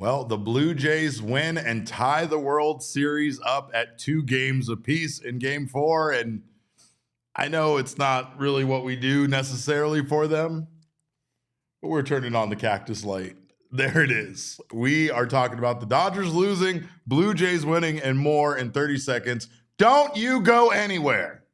Well, the Blue Jays win and tie the World Series up at 2 games apiece in Game 4. And I know it's not really what we do necessarily for them, but we're turning on the cactus light. There it is. We are talking about the Dodgers losing, Blue Jays winning, and more in 30 seconds. Don't you go anywhere.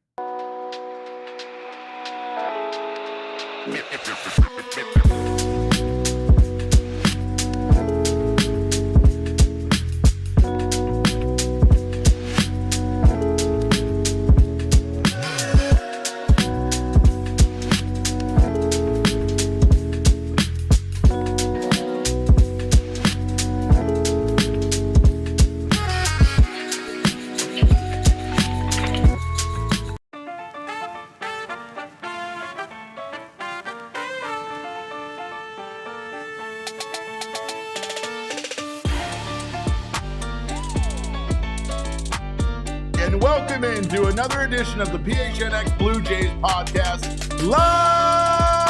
And welcome into another edition of the PHNX Blue Jays podcast, live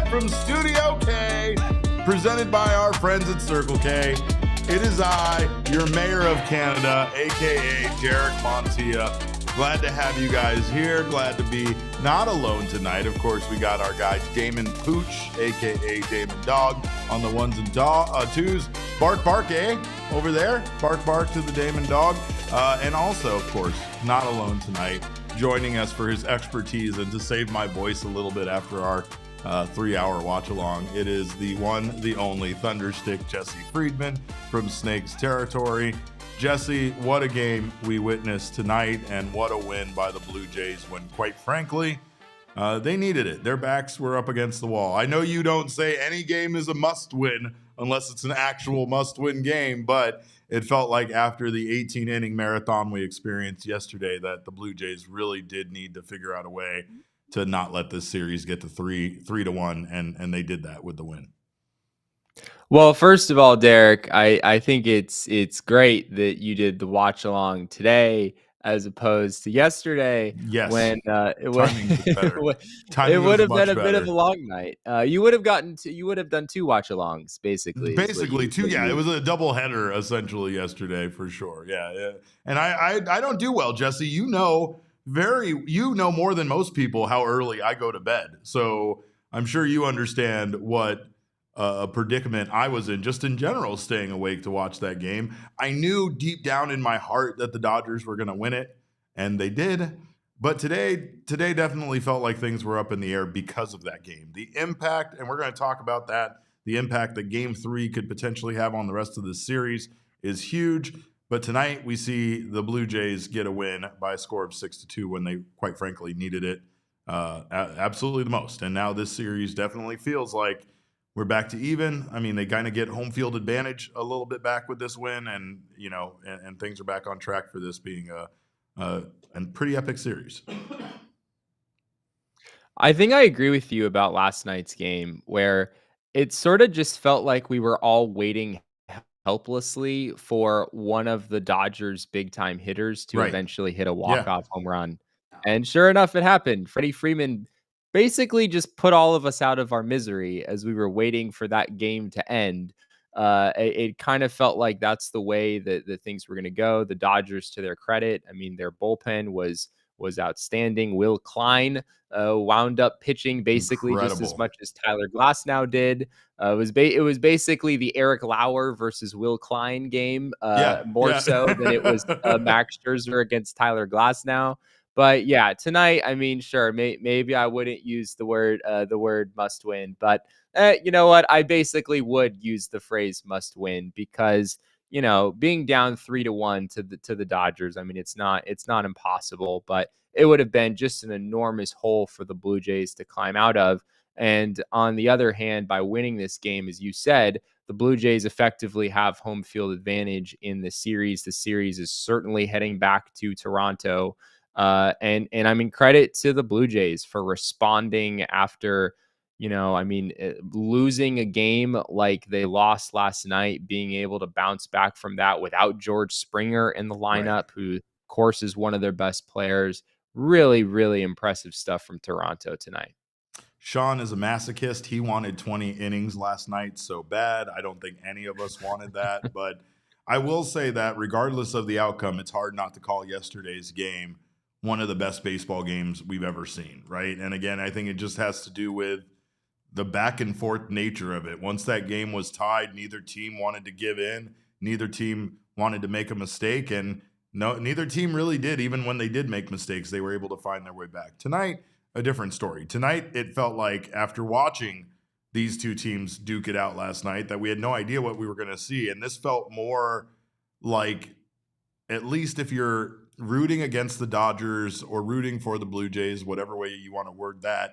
from Studio K, presented by our friends at Circle K. It is I, your Mayor of Canada, aka Derek Montilla. Glad to have you guys here. Glad to be not alone tonight. Of course, we got our guy Damon Pooch, aka Damon Dog, on the ones and twos. Bark, bark, eh? Over there. Bark, bark to the Damon Dog. And also, of course, not alone tonight, joining us for his expertise and to save my voice a little bit after our 3-hour watch along. It is the one, the only Thunderstick Jesse Friedman from Snakes Territory. Jesse, what a game we witnessed tonight, and what a win by the Blue Jays when, quite frankly, they needed it. Their backs were up against the wall. I know you don't say any game is a must-win unless it's an actual must-win game, but it felt like after the 18-inning marathon we experienced yesterday that the Blue Jays really did need to figure out a way to not let this series get to 3-1, and they did that with the win. Well, first of all, Derek, I think it's great that you did the watch along today as opposed to yesterday. Yes, when it would have been a bit of a long night. You would have done 2 watch alongs basically. Basically 2. Yeah, it was a double header essentially yesterday for sure. Yeah. And I don't do well, Jesse. You know more than most people how early I go to bed. So I'm sure you understand what a predicament I was in, just in general, staying awake to watch that game. I knew deep down in my heart that the Dodgers were going to win it, and they did. But today definitely felt like things were up in the air because of that game. The impact, and we're going to talk about that, the impact that Game 3 could potentially have on the rest of this series is huge. But tonight we see the Blue Jays get a win by a score of 6-2 when they, quite frankly, needed it absolutely the most. And now this series definitely feels like we're back to even. I mean, they kind of get home field advantage a little bit back with this win, and and things are back on track for this being a pretty epic series. I think I agree with you about last night's game, where it sort of just felt like we were all waiting helplessly for one of the Dodgers' big-time hitters to eventually hit a walk-off home run. And sure enough, it happened. Freddie Freeman basically just put all of us out of our misery as we were waiting for that game to end. It kind of felt like that's the way that things were going to go. The Dodgers, to their credit, I mean, their bullpen was outstanding. Will Klein wound up pitching basically just as much as Tyler Glasnow did. It was basically the Eric Lauer versus Will Klein game, more so than it was Max Scherzer against Tyler Glasnow. But yeah, tonight, I mean, sure, maybe I wouldn't use the word must win, but you know what? I basically would use the phrase must win because, being down 3-1 to the Dodgers, I mean, it's not impossible, but it would have been just an enormous hole for the Blue Jays to climb out of. And on the other hand, by winning this game, as you said, the Blue Jays effectively have home field advantage in the series. The series is certainly heading back to Toronto. And I mean, credit to the Blue Jays for responding after, losing a game like they lost last night, being able to bounce back from that without George Springer in the lineup, who, of course, is one of their best players. Really, really impressive stuff from Toronto tonight. Sean is a masochist. He wanted 20 innings last night so bad. I don't think any of us wanted that. But I will say that regardless of the outcome, it's hard not to call yesterday's game one of the best baseball games we've ever seen, right? And again, I think it just has to do with the back and forth nature of it. Once that game was tied, neither team wanted to give in. Neither team wanted to make a mistake. And neither team really did. Even when they did make mistakes, they were able to find their way back. Tonight, a different story. Tonight, it felt like after watching these two teams duke it out last night that we had no idea what we were going to see. And this felt more like, at least if you're rooting against the Dodgers or rooting for the Blue Jays, whatever way you want to word that,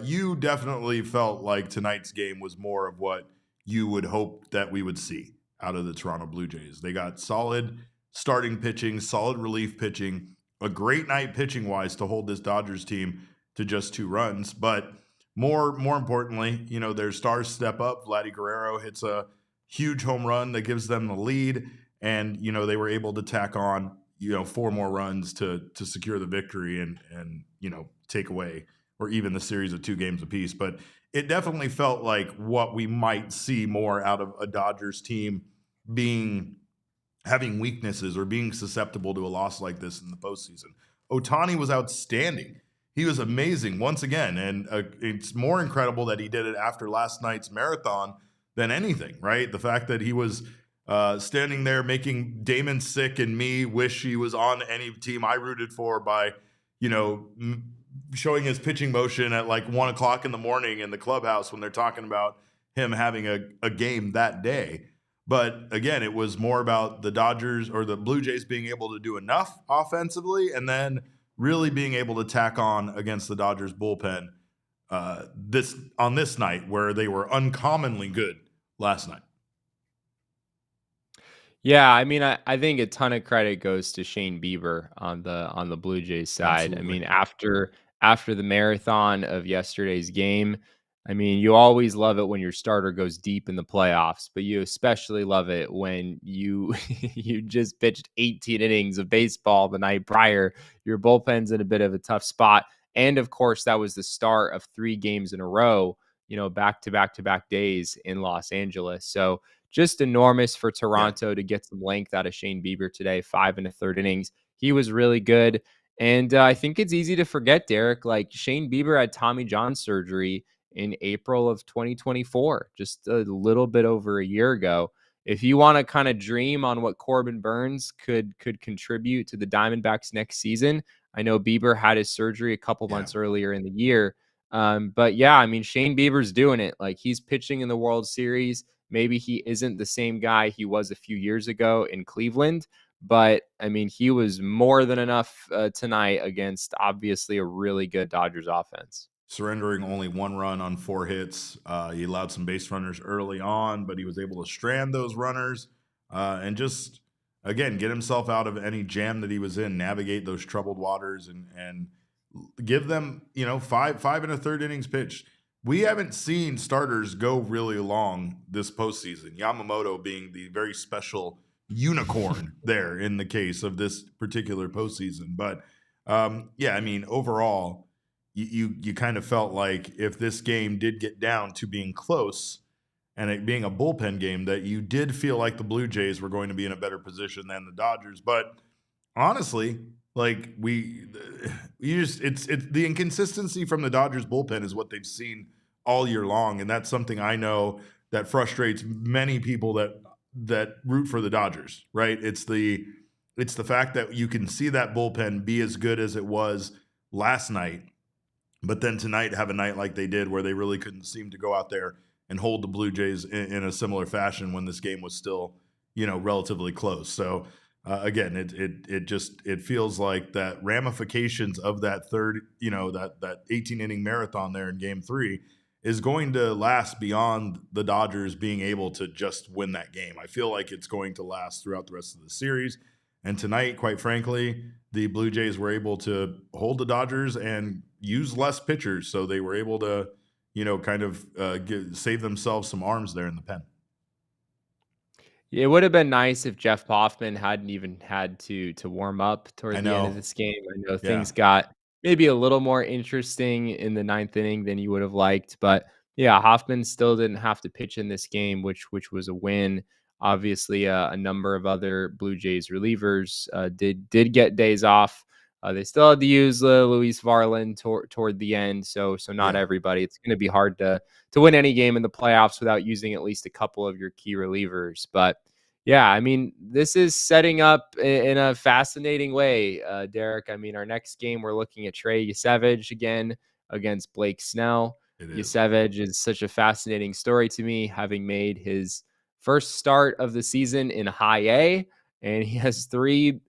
you definitely felt like tonight's game was more of what you would hope that we would see out of the Toronto Blue Jays. They got solid starting pitching, solid relief pitching, a great night pitching wise to hold this Dodgers team to just 2 runs. But more importantly, their stars step up. Vladdy Guerrero hits a huge home run that gives them the lead. And, they were able to tack on, 4 more runs to secure the victory and take away or even the series of 2 games apiece. But it definitely felt like what we might see more out of a Dodgers team having weaknesses or being susceptible to a loss like this in the postseason. Ohtani was outstanding. He was amazing once again. And it's more incredible that he did it after last night's marathon than anything, right? The fact that he was standing there making Damon sick and me wish he was on any team I rooted for by, showing his pitching motion at like 1 o'clock in the morning in the clubhouse when they're talking about him having a game that day. But again, it was more about the Dodgers or the Blue Jays being able to do enough offensively and then really being able to tack on against the Dodgers bullpen this night where they were uncommonly good last night. Yeah, I mean, I think a ton of credit goes to Shane Bieber on the Blue Jays side. Absolutely. I mean, after the marathon of yesterday's game, I mean, you always love it when your starter goes deep in the playoffs, but you especially love it when you you just pitched 18 innings of baseball the night prior. Your bullpen's in a bit of a tough spot, and of course, that was the start of 3 games in a row, back to back to back days in Los Angeles. So just enormous for Toronto to get some length out of Shane Bieber today, 5 1/3 innings. He was really good. And I think it's easy to forget, Derek, like Shane Bieber had Tommy John surgery in April of 2024, just a little bit over a year ago. If you want to kind of dream on what Corbin Burns could contribute to the Diamondbacks next season, I know Bieber had his surgery a couple months earlier in the year. But yeah, I mean, Shane Bieber's doing it. Like he's pitching in the World Series. Maybe he isn't the same guy he was a few years ago in Cleveland, but I mean, he was more than enough tonight against obviously a really good Dodgers offense. Surrendering only 1 run on 4 hits. He allowed some base runners early on, but he was able to strand those runners and just, again, get himself out of any jam that he was in, navigate those troubled waters and give them, 5 1/3 innings pitched. We haven't seen starters go really long this postseason. Yamamoto being the very special unicorn there in the case of this particular postseason. But I mean, overall, you kind of felt like if this game did get down to being close and it being a bullpen game, that you did feel like the Blue Jays were going to be in a better position than the Dodgers. But honestly, like it's the inconsistency from the Dodgers bullpen is what they've seen all year long, and that's something I know that frustrates many people that root for the Dodgers. Right? It's the fact that you can see that bullpen be as good as it was last night, but then tonight have a night like they did where they really couldn't seem to go out there and hold the Blue Jays in a similar fashion when this game was still relatively close. So. Again, it feels like that ramifications of that third, that 18 inning marathon there in Game 3 is going to last beyond the Dodgers being able to just win that game. I feel like it's going to last throughout the rest of the series. And tonight, quite frankly, the Blue Jays were able to hold the Dodgers and use less pitchers, so they were able to, kind of save themselves some arms there in the pen. It would have been nice if Jeff Hoffman hadn't even had to warm up toward the end of this game. I know things got maybe a little more interesting in the ninth inning than you would have liked. But yeah, Hoffman still didn't have to pitch in this game, which was a win. Obviously, a number of other Blue Jays relievers did get days off. They still had to use Luis Varland toward the end, so not Yeah. everybody. It's going to be hard to win any game in the playoffs without using at least a couple of your key relievers. But yeah, I mean, this is setting up in a fascinating way, Derek. I mean, our next game, we're looking at Trey Yesavage again against Blake Snell. It is. Yesavage is such a fascinating story to me, having made his first start of the season in high A, and he had three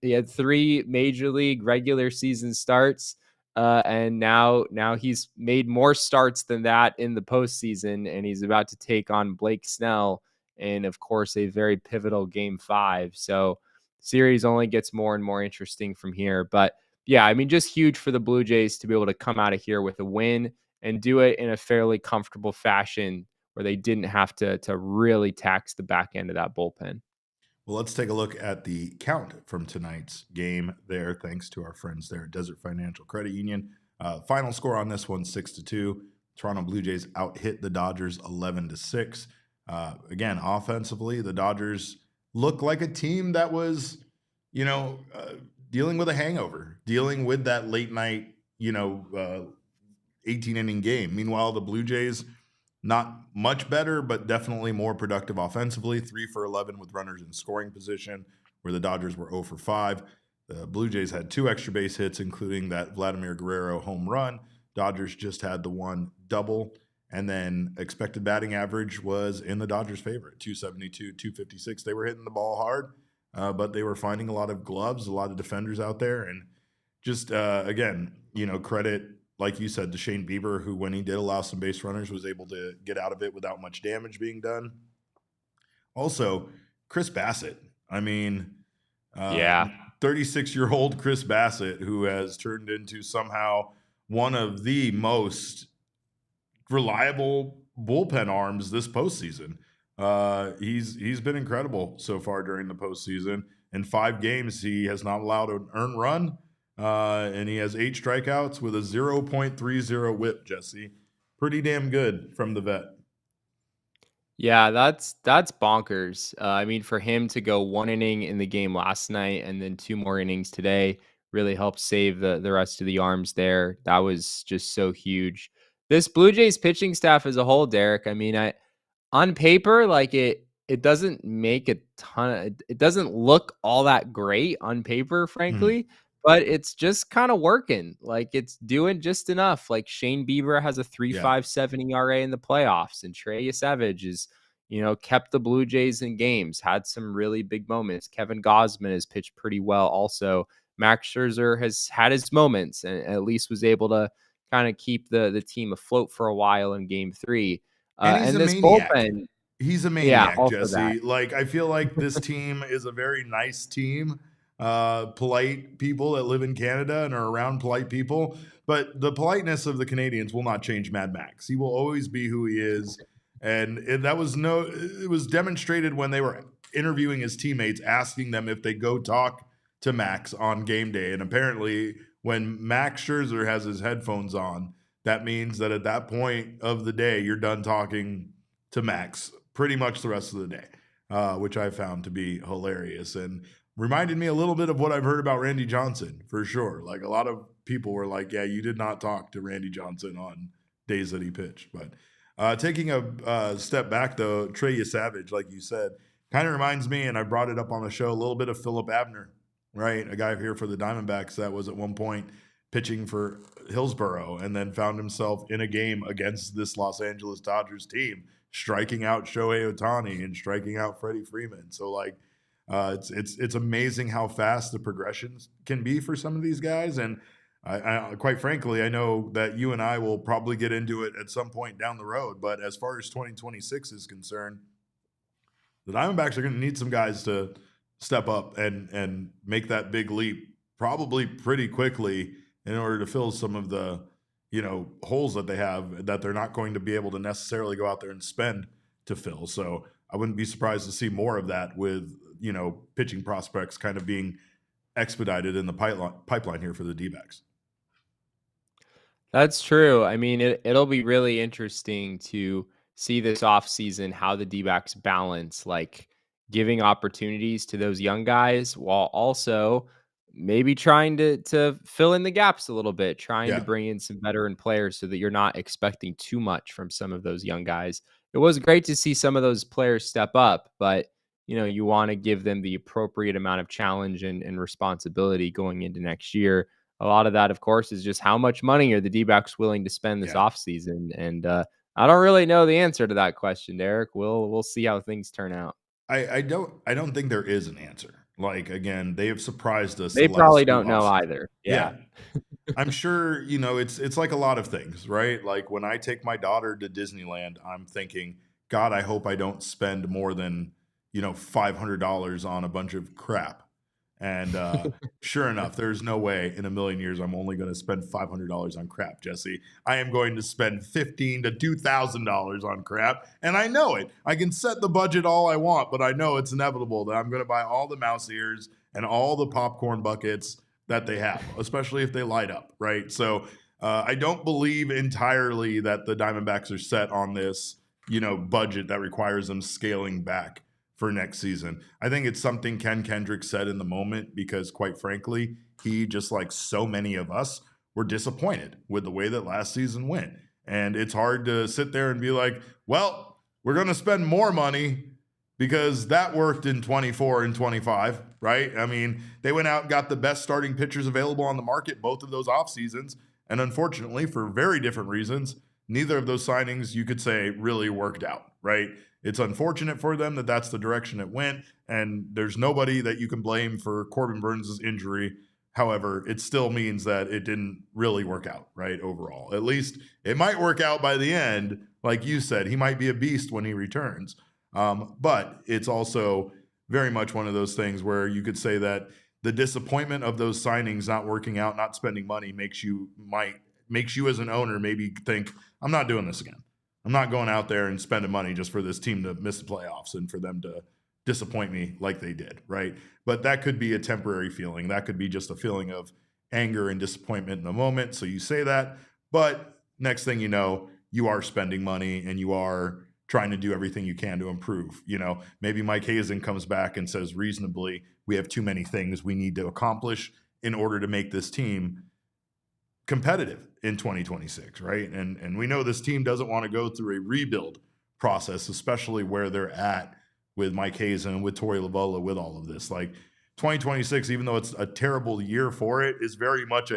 major league regular season starts. And now he's made more starts than that in the postseason, and he's about to take on Blake Snell and of course a very pivotal game 5. So series only gets more and more interesting from here. But yeah, I mean, just huge for the Blue Jays to be able to come out of here with a win and do it in a fairly comfortable fashion where they didn't have to really tax the back end of that bullpen. Well, let's take a look at the count from tonight's game there, thanks to our friends there at Desert Financial Credit Union. Final score on this one, 6-2. Toronto Blue Jays out-hit the Dodgers 11-6. Again, offensively, the Dodgers look like a team that was, dealing with a hangover, dealing with that late night, 18-inning game. Meanwhile, the Blue Jays, not much better, but definitely more productive offensively. 3 for 11 with runners in scoring position, where the Dodgers were 0 for 5. The Blue Jays had 2 extra base hits, including that Vladimir Guerrero home run. Dodgers just had the 1 double. And then expected batting average was in the Dodgers' favor, 272, 256. They were hitting the ball hard, but they were finding a lot of gloves, a lot of defenders out there. And just, again, credit, like you said, to Shane Bieber, who, when he did allow some base runners, was able to get out of it without much damage being done. Also, Chris Bassett. I mean, 36-year-old Chris Bassett, who has turned into somehow one of the most reliable bullpen arms this postseason. He's been incredible so far during the postseason. In 5 games, he has not allowed an earned run, and he has 8 strikeouts with a 0.30 whip, Jesse. Pretty damn good from the vet. Yeah, that's bonkers. I mean, for him to go 1 inning in the game last night and then 2 more innings today really helped save the rest of the arms there. That was just so huge. This Blue Jays pitching staff as a whole, Derek, I mean, on paper, like it doesn't make a ton it doesn't look all that great on paper, frankly, but it's just kind of working. Like it's doing just enough. Like Shane Bieber has a 3.57 ERA in the playoffs, and Trey Yesavage is, kept the Blue Jays in games, had some really big moments. Kevin Gausman has pitched pretty well also. Max Scherzer has had his moments and at least was able to kind of keep the team afloat for a while in game 3. And he's And a this maniac. bullpen, He's a yeah, maniac, also Jesse. that. Like, I feel like this team is a very nice team. Polite people that live in Canada and are around polite people. But the politeness of the Canadians will not change Mad Max. He will always be who he is. And it was demonstrated when they were interviewing his teammates, asking them if they go talk to Max on game day. And apparently, when Max Scherzer has his headphones on, that means that at that point of the day, you're done talking to Max pretty much the rest of the day, which I found to be hilarious and reminded me a little bit of what I've heard about Randy Johnson, for sure. Like, a lot of people were like, yeah, you did not talk to Randy Johnson on days that he pitched. But taking a step back, though, Trey Yesavage, like you said, kind of reminds me, and I brought it up on the show, a little bit of Philip Abner, right? A guy here for the Diamondbacks that was at one point pitching for Hillsborough and then found himself in a game against this Los Angeles Dodgers team, striking out Shohei Ohtani and striking out Freddie Freeman. So, like, it's amazing how fast the progressions can be for some of these guys. And I quite frankly, I know that you and I will probably get into it at some point down the road. But as far as 2026 is concerned, the Diamondbacks are going to need some guys to step up and make that big leap probably pretty quickly in order to fill some of the holes that they have that they're not going to be able to necessarily go out there and spend to fill. So I wouldn't be surprised to see more of that with, pitching prospects kind of being expedited in the pipeline here for the Dbacks. That's true. I mean, it'll be really interesting to see this offseason how the D-backs balance, like, giving opportunities to those young guys while also maybe trying to fill in the gaps a little bit, trying to Yeah. bring in some veteran players so that you're not expecting too much from some of those young guys. It was great to see some of those players step up, but you want to give them the appropriate amount of challenge and responsibility going into next year. A lot of that, of course, is just how much money are the D-backs willing to spend this Yeah. offseason? And I don't really know the answer to that question, Derek. We'll see how things turn out. I don't think there is an answer. Like, again, they have surprised us the They last probably few don't know off either. Yeah. Yeah. I'm sure, it's like a lot of things, right? Like when I take my daughter to Disneyland, I'm thinking, God, I hope I don't spend more than, $500 on a bunch of crap. And sure enough, there's no way in a million years I'm only going to spend $500 on crap, Jesse. I am going to spend $1,500 to $2,000 on crap, and I know it. I can set the budget all I want, but I know it's inevitable that I'm going to buy all the mouse ears and all the popcorn buckets that they have, especially if they light up, right? So I don't believe entirely that the Diamondbacks are set on this, budget that requires them scaling back for next season. I think it's something Ken Kendrick said in the moment because, quite frankly, he, just like so many of us, were disappointed with the way that last season went. And it's hard to sit there and be like, well, we're going to spend more money because that worked in 24 and 25, right? I mean, they went out and got the best starting pitchers available on the market both of those off seasons. And unfortunately, for very different reasons, neither of those signings you could say really worked out, right? It's unfortunate for them that that's the direction it went, and there's nobody that you can blame for Corbin Burns' injury. However, it still means that it didn't really work out, right, overall. At least it might work out by the end. Like you said, he might be a beast when he returns. But it's also very much one of those things where you could say that the disappointment of those signings not working out, not spending money, makes you as an owner maybe think, I'm not doing this again. I'm not going out there and spending money just for this team to miss the playoffs and for them to disappoint me like they did, right? But that could be a temporary feeling. That could be just a feeling of anger and disappointment in the moment. So you say that, but next thing you know, you are spending money and you are trying to do everything you can to improve. Maybe Mike Hazen comes back and says reasonably, we have too many things we need to accomplish in order to make this team competitive in 2026, right? And we know this team doesn't want to go through a rebuild process, especially where they're at with Mike Hazen, with Torey Lavola, with all of this. Like 2026, even though it's a terrible year for it, is very much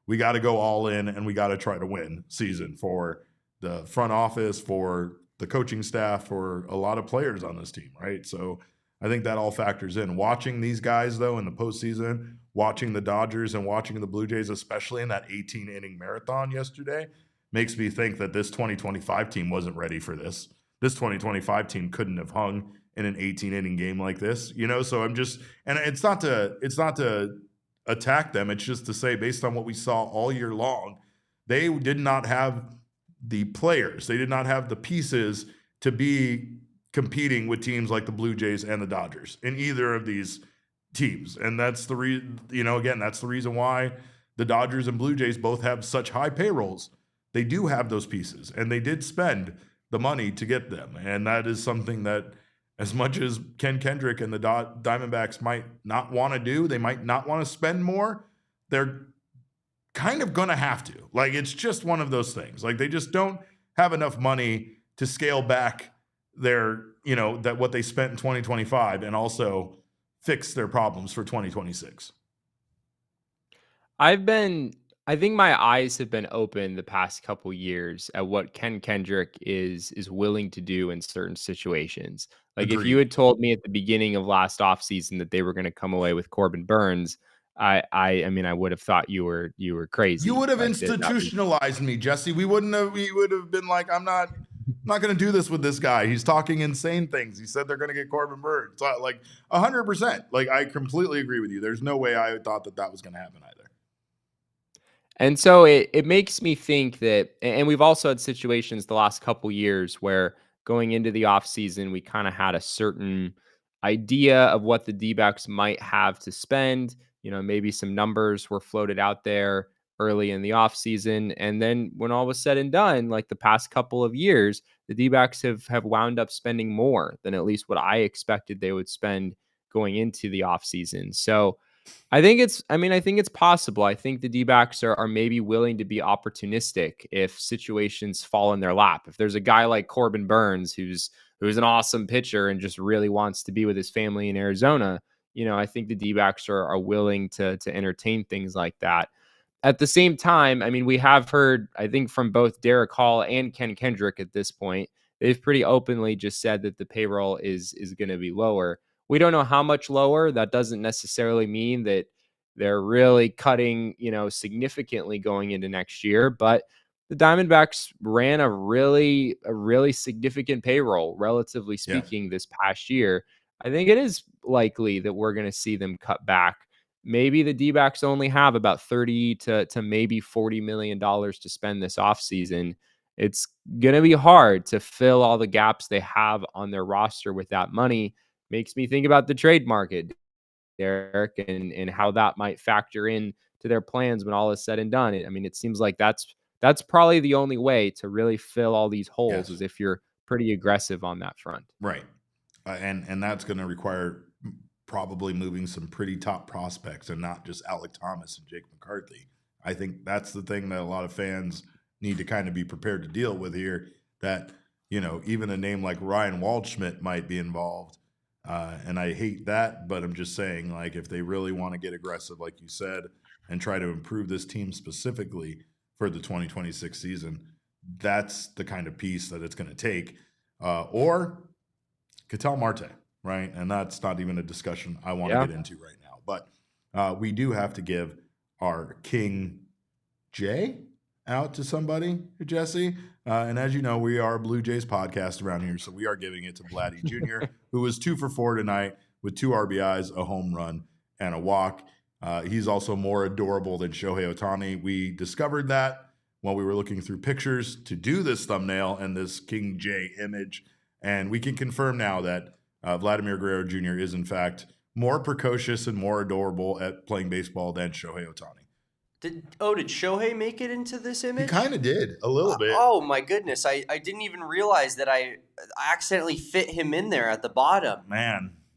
we got to go all in and we got to try to win season for the front office, for the coaching staff, for a lot of players on this team, right? So I think that all factors in. Watching these guys, though, in the postseason, watching the Dodgers and watching the Blue Jays, especially in that 18-inning marathon yesterday, makes me think that this 2025 team wasn't ready for this. This 2025 team couldn't have hung in an 18-inning game like this, So I'm just, and it's not to attack them. It's just to say, based on what we saw all year long, they did not have the players, they did not have the pieces to be competing with teams like the Blue Jays and the Dodgers in either of these teams. And that's the reason, that's the reason why the Dodgers and Blue Jays both have such high payrolls. They do have those pieces and they did spend the money to get them. And that is something that, as much as Ken Kendrick and the Diamondbacks might not want to do, they might not want to spend more, they're kind of going to have to. Like, it's just one of those things. Like, they just don't have enough money to scale back their, that what they spent in 2025 and also fix their problems for 2026. I think my eyes have been open the past couple years at what Ken Kendrick is willing to do in certain situations. Like, if you Agreed. had told me at the beginning of last offseason that they were going to come away with Corbin Burns, I mean, I would have thought you were crazy. You would have Like, institutionalized me, Jesse. We would have been like, I'm not going to do this with this guy. He's talking insane things. He said they're going to get Corbin Burns. So, like 100%. Like, I completely agree with you. There's no way I thought that was going to happen either. And so it makes me think that, and we've also had situations the last couple years where going into the offseason, we kind of had a certain idea of what the D-backs might have to spend. Maybe some numbers were floated out there. early in the offseason. And then when all was said and done, like the past couple of years, the D-backs have wound up spending more than at least what I expected they would spend going into the offseason. So I think it's possible. I think the D-backs are maybe willing to be opportunistic if situations fall in their lap. If there's a guy like Corbin Burns who's an awesome pitcher and just really wants to be with his family in Arizona, I think the D-backs are willing to entertain things like that. At the same time, I mean, we have heard, I think, from both Derek Hall and Ken Kendrick at this point, they've pretty openly just said that the payroll is going to be lower. We don't know how much lower. That doesn't necessarily mean that they're really cutting, significantly going into next year. But the Diamondbacks ran a really significant payroll, relatively speaking, this past year. I think it is likely that we're going to see them cut back. Maybe the D-backs only have about $30 to maybe $40 million to spend this offseason. It's going to be hard to fill all the gaps they have on their roster with that money. Makes me think about the trade market, Derek, and how that might factor in to their plans when all is said and done. I mean, it seems like that's probably the only way to really fill all these holes is if you're pretty aggressive on that front. Right. And that's going to require probably moving some pretty top prospects and not just Alec Thomas and Jake McCarthy. I think that's the thing that a lot of fans need to kind of be prepared to deal with here, that, even a name like Ryan Waldschmidt might be involved. And I hate that, but I'm just saying, like, if they really want to get aggressive, like you said, and try to improve this team specifically for the 2026 season, that's the kind of piece that it's going to take. Or Ketel Marte, right? And that's not even a discussion I want to get into right now. But we do have to give our King J out to somebody, Jesse. And as you know, we are a Blue Jays podcast around here, so we are giving it to Vladdy Jr., who was 2 for 4 tonight with 2 RBIs, a home run, and a walk. He's also more adorable than Shohei Ohtani. We discovered that while we were looking through pictures to do this thumbnail and this King J image, and we can confirm now that Vladimir Guerrero Jr. is, in fact, more precocious and more adorable at playing baseball than Shohei Ohtani. Did Shohei make it into this image? He kind of did, a little bit. Oh, my goodness. I didn't even realize that I accidentally fit him in there at the bottom.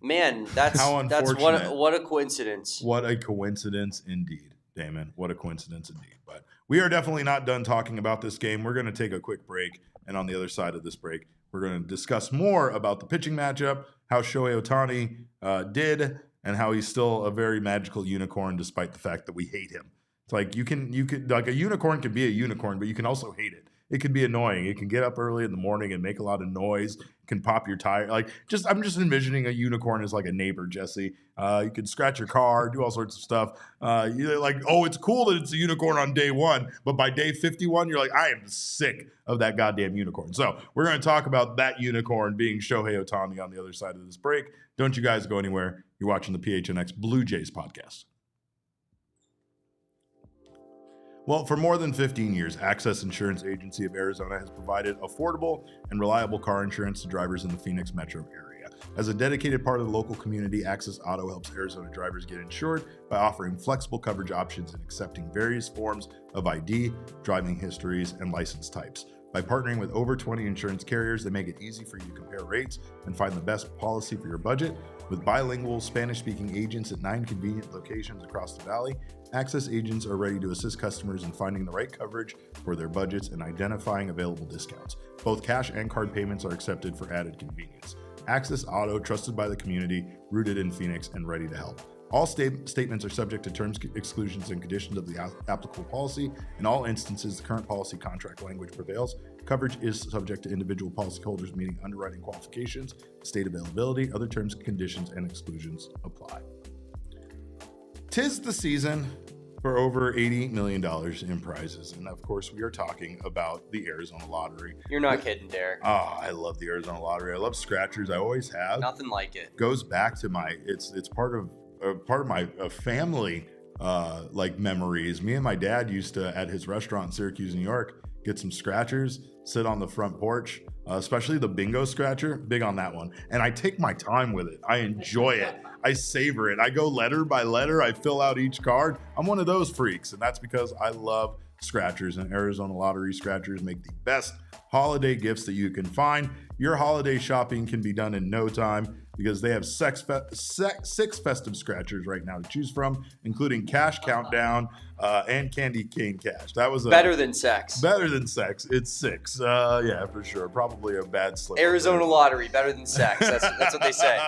Man, that's how unfortunate. What a coincidence. What a coincidence indeed, Damon. What a coincidence indeed. But we are definitely not done talking about this game. We're going to take a quick break, and on the other side of this break, we're going to discuss more about the pitching matchup, how Shohei Ohtani did, and how he's still a very magical unicorn despite the fact that we hate him. It's like you can like a unicorn can be a unicorn, but you can also hate it. It can be annoying. It can get up early in the morning and make a lot of noise. It can pop your tire. I'm just envisioning a unicorn as like a neighbor, Jesse. You can scratch your car, do all sorts of stuff. You're like, oh, it's cool that it's a unicorn on day 1, but by day 51, you're like, I am sick of that goddamn unicorn. So we're going to talk about that unicorn being Shohei Ohtani on the other side of this break. Don't you guys go anywhere. You're watching the PHNX Blue Jays podcast. Well, for more than 15 years, Access Insurance Agency of Arizona has provided affordable and reliable car insurance to drivers in the Phoenix metro area. As a dedicated part of the local community, Access Auto helps Arizona drivers get insured by offering flexible coverage options and accepting various forms of ID, driving histories, and license types. By partnering with over 20 insurance carriers, they make it easy for you to compare rates and find the best policy for your budget. With bilingual Spanish-speaking agents at 9 convenient locations across the valley, Access agents are ready to assist customers in finding the right coverage for their budgets and identifying available discounts. Both cash and card payments are accepted for added convenience. Access Auto, trusted by the community, rooted in Phoenix, and ready to help. All statements are subject to terms, exclusions, and conditions of the applicable policy. In all instances, the current policy contract language prevails. Coverage is subject to individual policyholders meeting underwriting qualifications, state availability, other terms, conditions, and exclusions apply. 'Tis the season for over $80 million in prizes. And of course, we are talking about the Arizona Lottery. You're not kidding, Derek. Oh, I love the Arizona Lottery. I love scratchers. I always have. Nothing like it. Goes back to it's part of my family like memories. Me and my dad used to, at his restaurant in Syracuse, New York, get some scratchers, sit on the front porch, especially the bingo scratcher, big on that one. And I take my time with it. I enjoy it. I savor it. I go letter by letter. I fill out each card. I'm one of those freaks, and that's because I love scratchers, and Arizona Lottery scratchers make the best holiday gifts that you can find. Your holiday shopping can be done in no time because they have 6 festive scratchers right now to choose from, including Cash Countdown and Candy Cane Cash. That was better than sex. Better than sex. It's 6. Yeah, for sure. Probably a bad slip. Arizona Lottery, better than sex. That's what they say.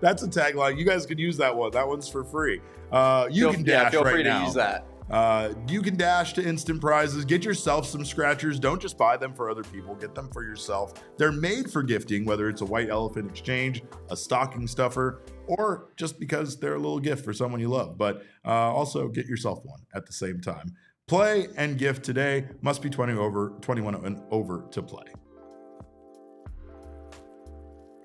That's a tagline. You guys could use that one. That one's for free. You can dash feel right free now. to use that. You can dash to instant prizes. Get yourself some scratchers. Don't just buy them for other people. Get them for yourself. They're made for gifting, whether it's a white elephant exchange, a stocking stuffer, or just because they're a little gift for someone you love. But also get yourself one at the same time. Play and gift today. Must be 21 and over to play.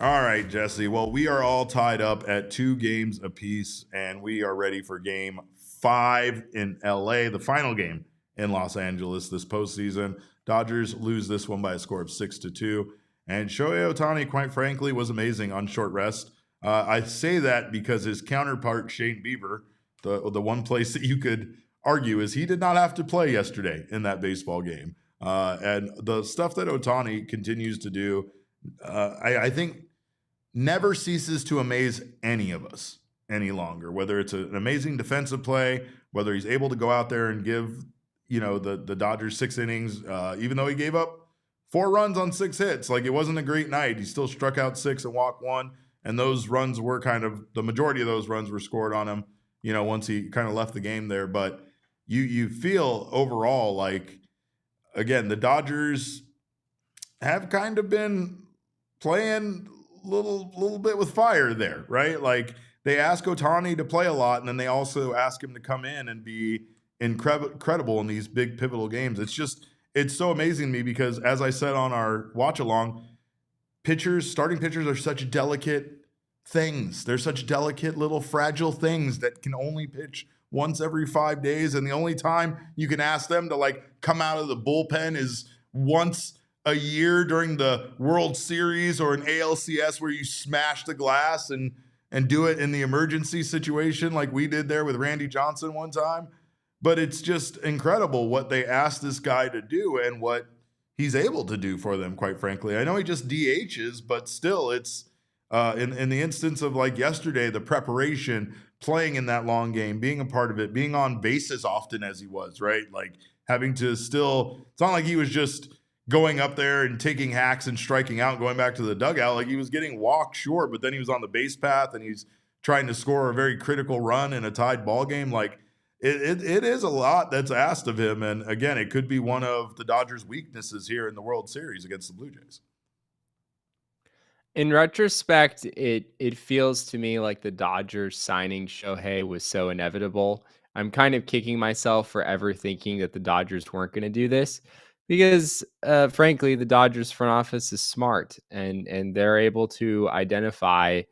All right, Jesse. Well, we are all tied up at 2 games apiece, and we are ready for game 5 in LA, the final game in Los Angeles this postseason. Dodgers lose this one by a score of 6-2. And Shohei Ohtani, quite frankly, was amazing on short rest. I say that because his counterpart, Shane Bieber, the one place that you could argue is he did not have to play yesterday in that baseball game. And the stuff that Ohtani continues to do, I think never ceases to amaze any of us any longer, whether it's an amazing defensive play, whether he's able to go out there and give, the Dodgers 6 innings, even though he gave up 4 runs on 6 hits. Like, it wasn't a great night. He still struck out 6 and walked 1. And those runs were the majority of those runs were scored on him, once he kind of left the game there. But you feel overall like, again, the Dodgers have kind of been playing little bit with fire there, right? Like, they ask Ohtani to play a lot, and then they also ask him to come in and be incredible in these big pivotal games. It's so amazing to me because, as I said on our watch along, starting pitchers are such delicate things. They're such delicate little fragile things that can only pitch once every 5 days, and the only time you can ask them to come out of the bullpen is once a year during the World Series or an ALCS where you smash the glass and do it in the emergency situation like we did there with Randy Johnson one time. But it's just incredible what they asked this guy to do and what he's able to do for them, quite frankly. I know he just DHs, but still it's in the instance of yesterday, the preparation, playing in that long game, being a part of it, being on base as often as he was, right? Having to still, it's not like he was just going up there and taking hacks and striking out and going back to the dugout. He was getting walked, sure, but then he was on the base path and he's trying to score a very critical run in a tied ball game. It is a lot that's asked of him. And again, it could be one of the Dodgers' weaknesses here in the World Series against the Blue Jays. In retrospect, it feels to me like the Dodgers signing Shohei was so inevitable. I'm kind of kicking myself for ever thinking that the Dodgers weren't going to do this. Because, frankly, the Dodgers front office is smart and they're able to identify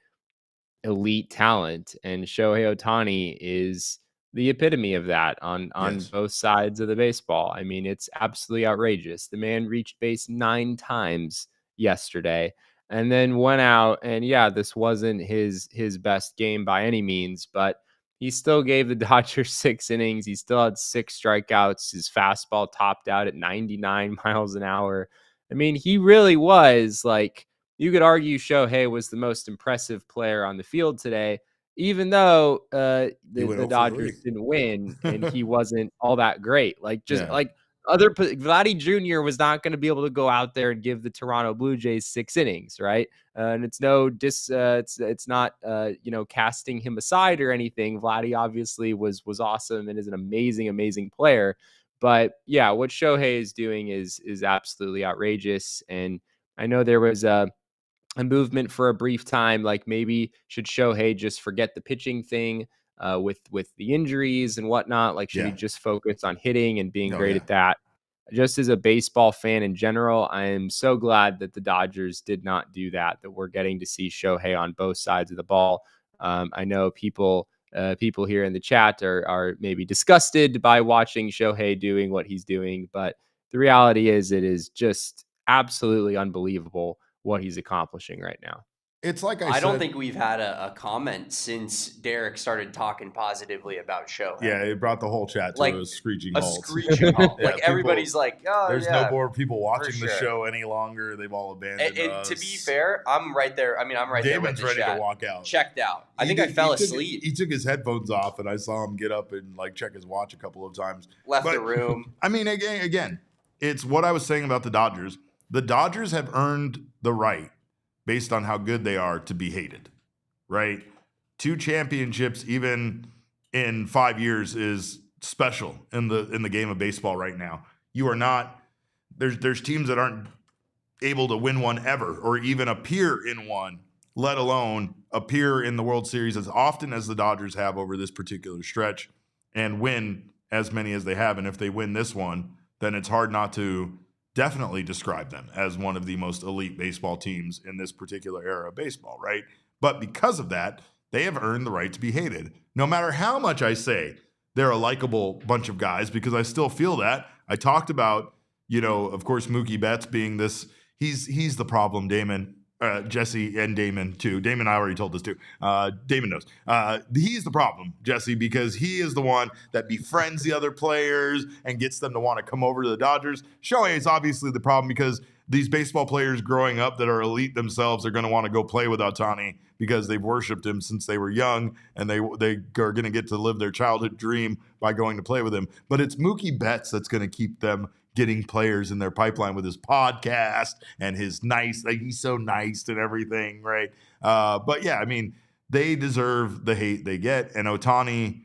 elite talent. And Shohei Ohtani is the epitome of that on Yes. both sides of the baseball. I mean, it's absolutely outrageous. The man reached base 9 times yesterday and then went out. And yeah, this wasn't his best game by any means, but he still gave the Dodgers 6 innings. He still had 6 strikeouts. His fastball topped out at 99 miles an hour. I mean, he really was you could argue Shohei was the most impressive player on the field today, even though the Dodgers didn't win and he wasn't all that great. Vladdy Jr. was not going to be able to go out there and give the Toronto Blue Jays 6 innings, right? And it's it's not casting him aside or anything. Vladdy obviously was awesome and is an amazing player. But yeah, what Shohei is doing is absolutely outrageous. And I know there was a movement for a brief time, maybe should Shohei just forget the pitching thing with the injuries and whatnot? Should he just focus on hitting and being great at that? Just as a baseball fan in general, I am so glad that the Dodgers did not do that we're getting to see Shohei on both sides of the ball. I know people here in the chat are maybe disgusted by watching Shohei doing what he's doing, but the reality is it is just absolutely unbelievable what he's accomplishing right now. It's like I don't think we've had a comment since Derek started talking positively about Shohei. Yeah, it brought the whole chat to Like, a screeching a halt. screeching halt. Yeah, Like, everybody's like, oh, there's yeah. no more people watching the sure. show any longer. They've all abandoned And us. to be fair, I'm right there. I mean, I'm right Damon's there with the ready chat. to walk out. Checked out. I think I fell asleep. He took his headphones off, and I saw him get up and like check his watch a couple of times. Left the room. I mean, again, it's what I was saying about the Dodgers. The Dodgers have earned the right, based on how good they are, to be hated. Right? 2 championships, even in 5 years, is special in the game of baseball right now. You are not. There's teams that aren't able to win one ever, or even appear in one, let alone appear in the World Series as often as the Dodgers have over this particular stretch, and win as many as they have. And if they win this one, then it's hard not to definitely describe them as one of the most elite baseball teams in this particular era of baseball, right? But because of that, they have earned the right to be hated. No matter how much I say they're a likable bunch of guys, because I still feel that. I talked about, of course, Mookie Betts being this. He's the problem, Damon. Jesse and Damon too. Damon, I already told this too. Damon knows. He's the problem, Jesse, because he is the one that befriends the other players and gets them to want to come over to the Dodgers. Shohei is obviously the problem because these baseball players growing up that are elite themselves are going to want to go play with Ohtani because they've worshipped him since they were young, and they are going to get to live their childhood dream by going to play with him. But it's Mookie Betts that's going to keep them getting players in their pipeline with his podcast and his nice, like he's so nice and everything, right? But yeah, I mean, they deserve the hate they get, and Ohtani,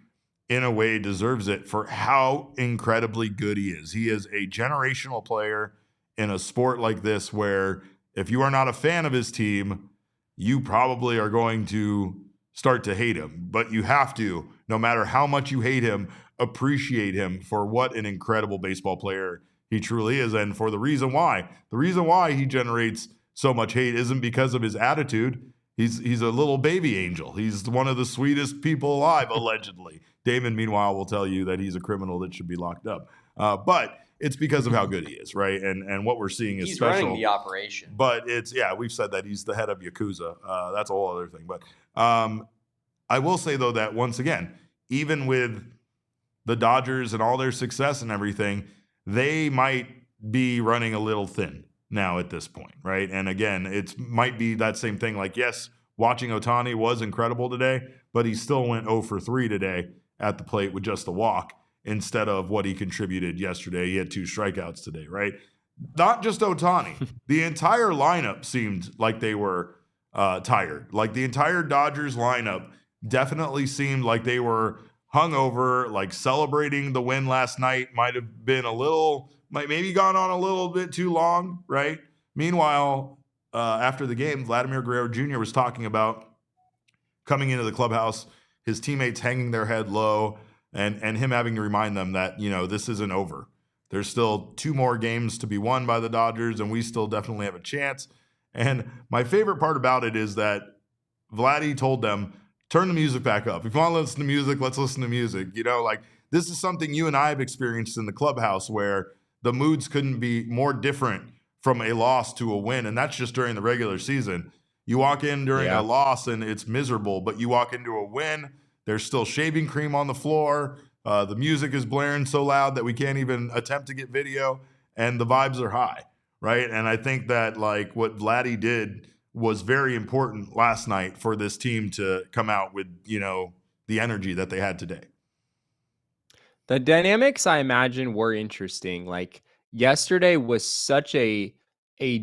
in a way, deserves it for how incredibly good he is. He is a generational player in a sport like this where if you are not a fan of his team, you probably are going to start to hate him. But you have to, no matter how much you hate him, appreciate him for what an incredible baseball player he truly is. And for the reason why he generates so much hate isn't because of his attitude. He's a little baby angel. He's one of the sweetest people alive, allegedly. Damon, meanwhile, will tell you that he's a criminal that should be locked up. But it's because of how good he is, right? And what we're seeing is special. He's running the operation. But we've said that he's the head of Yakuza. That's a whole other thing. But I will say, though, that once again, even with the Dodgers and all their success and everything, they might be running a little thin now at this point, right? And again, it might be that same thing. Like, yes, watching Ohtani was incredible today, but he still went 0 for 3 today at the plate with just a walk, instead of what he contributed yesterday. He had 2 strikeouts today, right? Not just Ohtani. The entire lineup seemed like they were tired. Like the entire Dodgers lineup definitely seemed like they were hungover, like celebrating the win last night might have been maybe gone on a little bit too long, right? Meanwhile, after the game, Vladimir Guerrero Jr. was talking about coming into the clubhouse, his teammates hanging their head low, and him having to remind them that, this isn't over. There's still 2 more games to be won by the Dodgers, and we still definitely have a chance. And my favorite part about it is that Vladdy told them, turn the music back up. If you want to listen to music, let's listen to music. This is something you and I have experienced in the clubhouse where the moods couldn't be more different from a loss to a win, and that's just during the regular season. You walk in during a loss, and it's miserable, but you walk into a win, there's still shaving cream on the floor. The music is blaring so loud that we can't even attempt to get video, and the vibes are high, right? And I think that what Vladdy did was very important last night for this team to come out with, the energy that they had today. The dynamics, I imagine, were interesting. Like yesterday was such a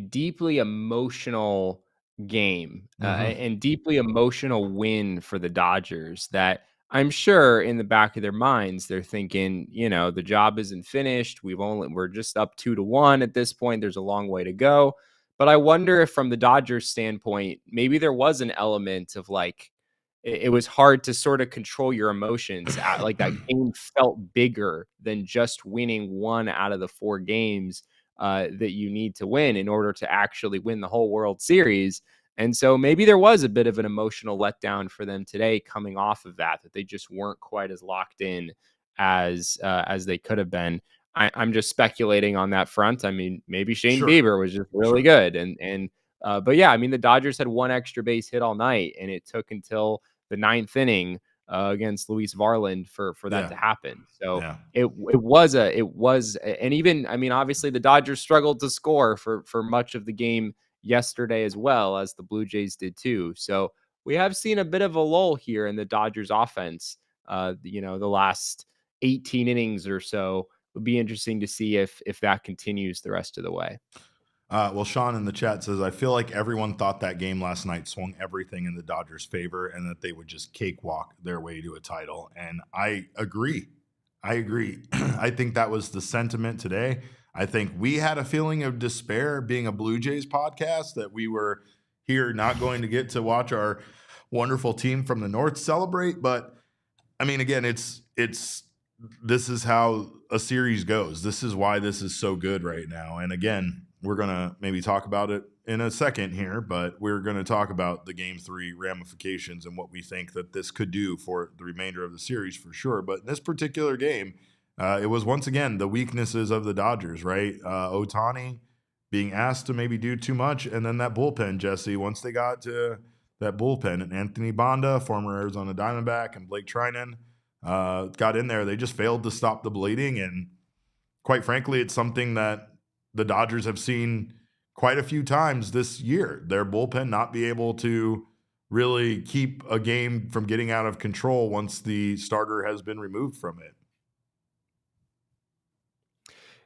deeply emotional game and deeply emotional win for the Dodgers that I'm sure in the back of their minds, they're thinking, the job isn't finished. We're just up 2-1 at this point. There's a long way to go. But I wonder if from the Dodgers standpoint, maybe there was an element of it was hard to sort of control your emotions. Like that game felt bigger than just winning 1 out of the 4 games that you need to win in order to actually win the whole World Series. And so maybe there was a bit of an emotional letdown for them today coming off of that they just weren't quite as locked in as they could have been. I'm just speculating on that front. I mean, maybe Shane Sure. Bieber was just really good. But yeah, I mean, the Dodgers had one extra base hit all night, and it took until the ninth inning against Luis Varland for that to happen. So Yeah. it was, and even, I mean, obviously the Dodgers struggled to score for much of the game yesterday as well as the Blue Jays did too. So we have seen a bit of a lull here in the Dodgers offense. The last 18 innings or so. Would be interesting to see if that continues the rest of the way. Well, Sean in the chat says, I feel like everyone thought that game last night swung everything in the Dodgers' favor and that they would just cakewalk their way to a title. And I agree. I think that was the sentiment today. I think we had a feeling of despair being a Blue Jays podcast that we were here not going to get to watch our wonderful team from the North celebrate. But I mean, again, this is how a series goes. This is why this is so good right now. And again, we're going to maybe talk about it in a second here, but we're going to talk about the game 3 ramifications and what we think that this could do for the remainder of the series for sure. But in this particular game, it was once again the weaknesses of the Dodgers, right? Ohtani being asked to maybe do too much. And then that bullpen, Jesse, once they got to that bullpen, and Anthony Banda, former Arizona Diamondback, and Blake Trinan, got in there. They just failed to stop the bleeding. And quite frankly, it's something that the Dodgers have seen quite a few times this year. Their bullpen not be able to really keep a game from getting out of control once the starter has been removed from it.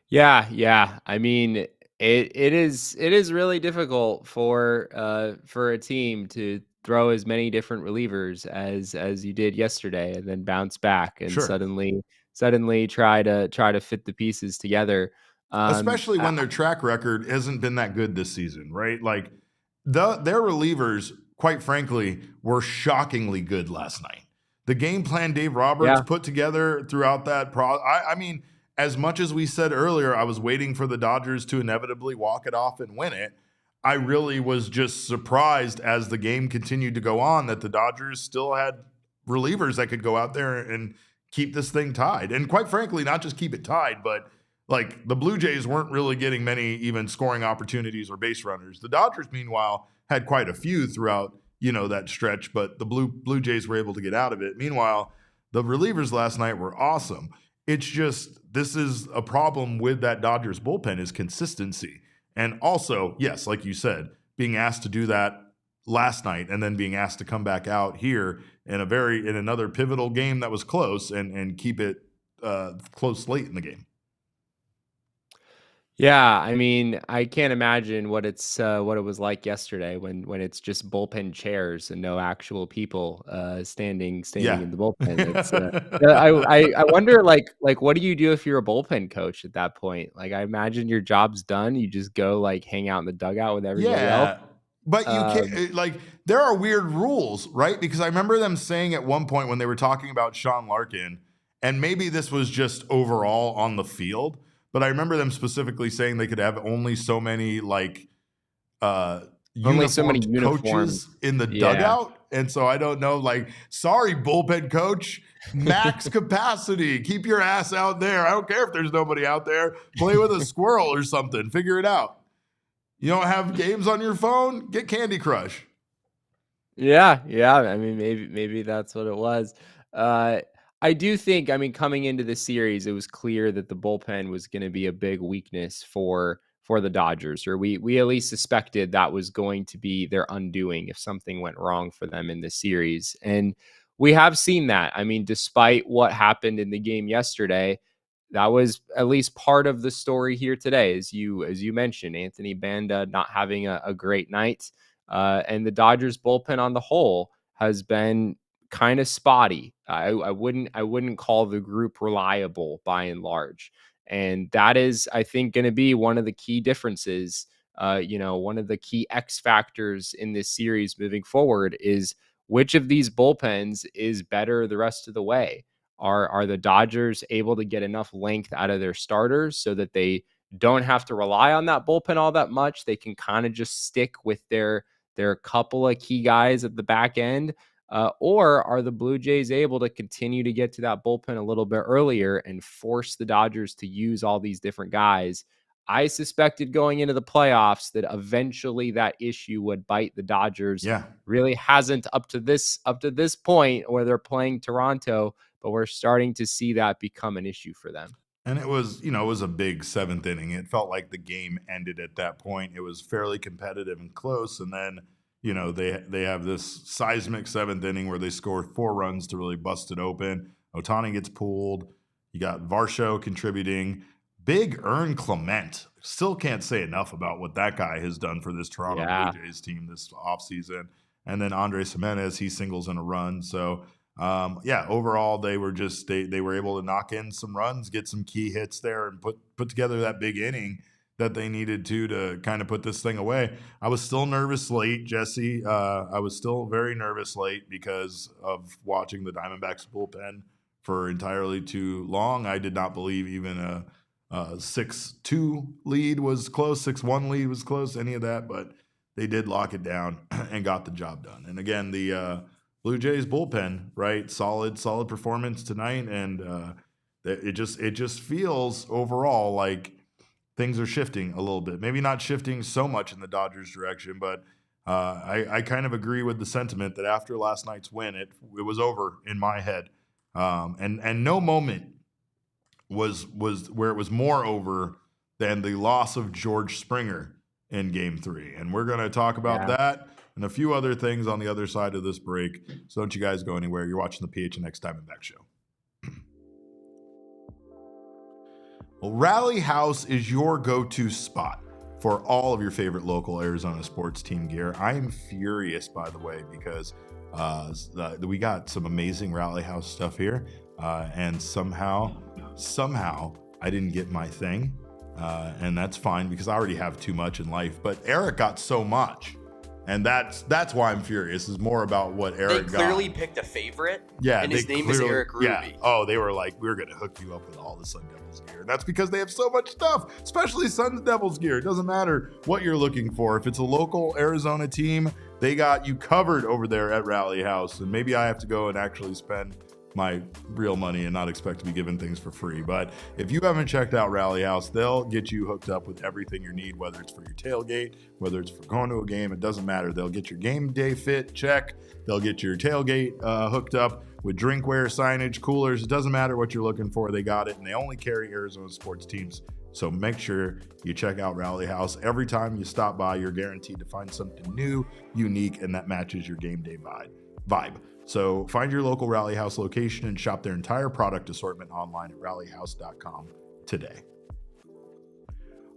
Yeah. I mean, it is really difficult for a team to throw as many different relievers as you did yesterday and then bounce back and suddenly try to fit the pieces together. Especially when their track record hasn't been that good this season, right? Like their relievers, quite frankly, were shockingly good last night. The game plan Dave Roberts put together throughout that I mean, as much as we said earlier, I was waiting for the Dodgers to inevitably walk it off and win it. I really was just surprised as the game continued to go on that the Dodgers still had relievers that could go out there and keep this thing tied. And quite frankly, not just keep it tied, but like the Blue Jays weren't really getting many even scoring opportunities or base runners. The Dodgers, meanwhile, had quite a few throughout, that stretch, but the Blue Jays were able to get out of it. Meanwhile, the relievers last night were awesome. It's just, this is a problem with that Dodgers bullpen is consistency. And also, yes, like you said, being asked to do that last night and then being asked to come back out here in another pivotal game that was close and keep it close late in the game. Yeah, I mean, I can't imagine what it was like yesterday when it's just bullpen chairs and no actual people standing in the bullpen. It's I wonder like what do you do if you're a bullpen coach at that point? Like I imagine your job's done, you just go like hang out in the dugout with everybody else. But you can't there are weird rules, right? Because I remember them saying at one point when they were talking about Sean Larkin, and maybe this was just overall on the field. But I remember them specifically saying they could have only so many coaches in the dugout. And so I don't know, sorry, bullpen coach, max capacity. Keep your ass out there. I don't care if there's nobody out there. Play with a squirrel or something. Figure it out. You don't have games on your phone? Get Candy Crush. Yeah. I mean, maybe that's what it was. I do think, I mean, coming into the series, it was clear that the bullpen was going to be a big weakness for the Dodgers, or we at least suspected that was going to be their undoing if something went wrong for them in the series. And we have seen that. I mean, despite what happened in the game yesterday, that was at least part of the story here today, as you mentioned, Anthony Banda not having a great night, and the Dodgers bullpen on the whole has been kind of spotty. I wouldn't call the group reliable by and large. And that is, I think, going to be one of the key differences, one of the key X factors in this series moving forward is which of these bullpens is better the rest of the way. Are the Dodgers able to get enough length out of their starters so that they don't have to rely on that bullpen all that much? They can kind of just stick with their couple of key guys at the back end. Or are the Blue Jays able to continue to get to that bullpen a little bit earlier and force the Dodgers to use all these different guys? I suspected going into the playoffs that eventually that issue would bite the Dodgers. Yeah. Really hasn't up to this point where they're playing Toronto, but we're starting to see that become an issue for them. And it was a big 7th inning. It felt like the game ended at that point. It was fairly competitive and close. And then, they have this seismic 7th inning where they score 4 runs to really bust it open. Ohtani gets pulled. You got Varsho contributing. Big Earn Clement. Still can't say enough about what that guy has done for this Toronto Blue Jays team this offseason. And then Andres Jimenez, he singles in a run. So, overall, they were they were able to knock in some runs, get some key hits there, and put together that big inning that they needed to kind of put this thing away. I was still nervous late, Jesse. I was still very nervous late because of watching the Diamondbacks bullpen for entirely too long. I did not believe even a 6-2 lead was close, 6-1 lead was close, any of that, but they did lock it down and got the job done. And again, the Blue Jays bullpen, right? Solid performance tonight, and it just feels overall like things are shifting a little bit. Maybe not shifting so much in the Dodgers' direction, but I kind of agree with the sentiment that after last night's win, it was over in my head, and no moment was where it was more over than the loss of George Springer in Game 3, and we're going to talk about that and a few other things on the other side of this break. So don't you guys go anywhere. You're watching the PHNX Diamondback Show. Well, Rally House is your go-to spot for all of your favorite local Arizona sports team gear. I am furious, by the way, because we got some amazing Rally House stuff here, and somehow I didn't get my thing, and that's fine because I already have too much in life. But Eric got so much, and that's why I'm furious. Is more about what Eric got. They clearly picked a favorite. Yeah, and his name is Eric Ruby. Yeah. Oh, they were like, we're gonna hook you up with all the Sun Devils gear. And that's because they have so much stuff, especially Sun Devils gear. It doesn't matter what you're looking for. If it's a local Arizona team, they got you covered over there at Rally House. And maybe I have to go and actually spend my real money and not expect to be given things for free. But if you haven't checked out Rally House, they'll get you hooked up with everything you need, whether it's for your tailgate, whether it's for going to a game, it doesn't matter. They'll get your game day fit check. They'll get your tailgate hooked up with drinkware, signage, coolers. It doesn't matter what you're looking for. They got it, and they only carry Arizona sports teams. So make sure you check out Rally House. Every time you stop by, you're guaranteed to find something new, unique, and that matches your game day vibe. So find your local Rally House location and shop their entire product assortment online at rallyhouse.com today.